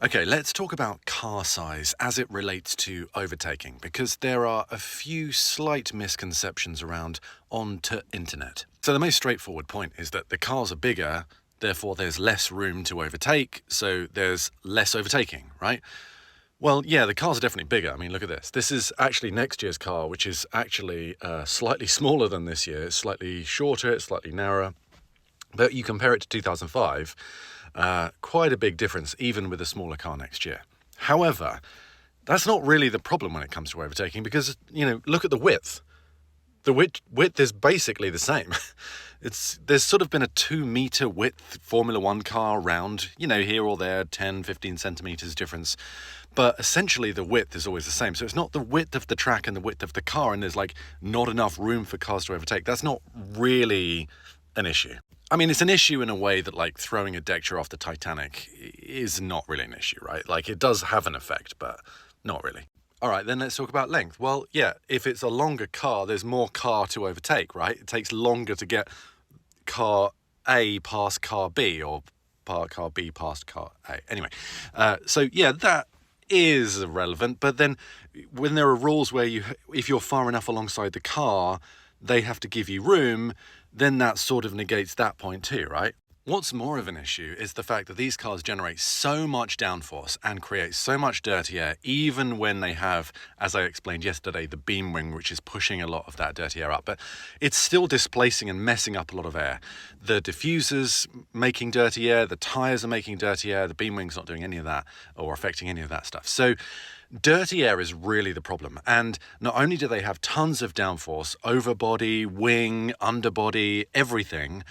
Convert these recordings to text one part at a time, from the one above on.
Okay, let's talk about car size as it relates to overtaking, because there are a few slight misconceptions around onto internet. So the most straightforward point is that the cars are bigger, therefore there's less room to overtake, so there's less overtaking, right? Well, yeah, the cars are definitely bigger. I mean, look at this. This is actually next year's car, which is actually slightly smaller than this year. It's slightly shorter, it's slightly narrower. But you compare it to 2005, quite a big difference, even with a smaller car next year. However, that's not really the problem when it comes to overtaking because, look at the width. The width is basically the same. There's sort of been a 2 meter width Formula One car around, here or there, 10, 15 centimeters difference. But essentially the width is always the same. So it's not the width of the track and the width of the car, and there's not enough room for cars to overtake. That's not really an issue. I mean, it's an issue in a way that throwing a deck chair off the Titanic is not really an issue, right? It does have an effect, but not really. All right, then let's talk about length. Well, yeah, if it's a longer car, there's more car to overtake, right? It takes longer to get car A past car B or car B past car A. Anyway, so yeah, that is relevant. But then when there are rules where if you're far enough alongside the car, they have to give you room, then that sort of negates that point too, right? What's more of an issue is the fact that these cars generate so much downforce and create so much dirty air, even when they have, as I explained yesterday, the beam wing, which is pushing a lot of that dirty air up. But it's still displacing and messing up a lot of air. The diffuser's making dirty air, the tyres are making dirty air, the beam wing's not doing any of that or affecting any of that stuff. So dirty air is really the problem. And not only do they have tons of downforce, over body, wing, underbody, everything,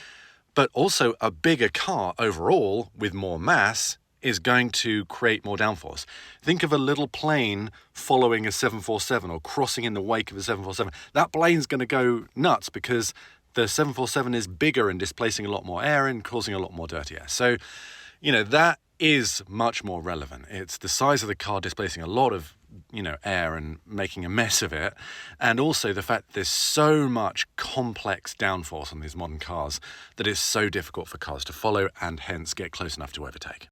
but also a bigger car overall with more mass is going to create more downforce. Think of a little plane following a 747 or crossing in the wake of a 747. That plane's going to go nuts because the 747 is bigger and displacing a lot more air and causing a lot more dirty air. So, that is much more relevant. It's the size of the car displacing a lot of air and making a mess of it, and also the fact that there's so much complex downforce on these modern cars that it's so difficult for cars to follow and hence get close enough to overtake.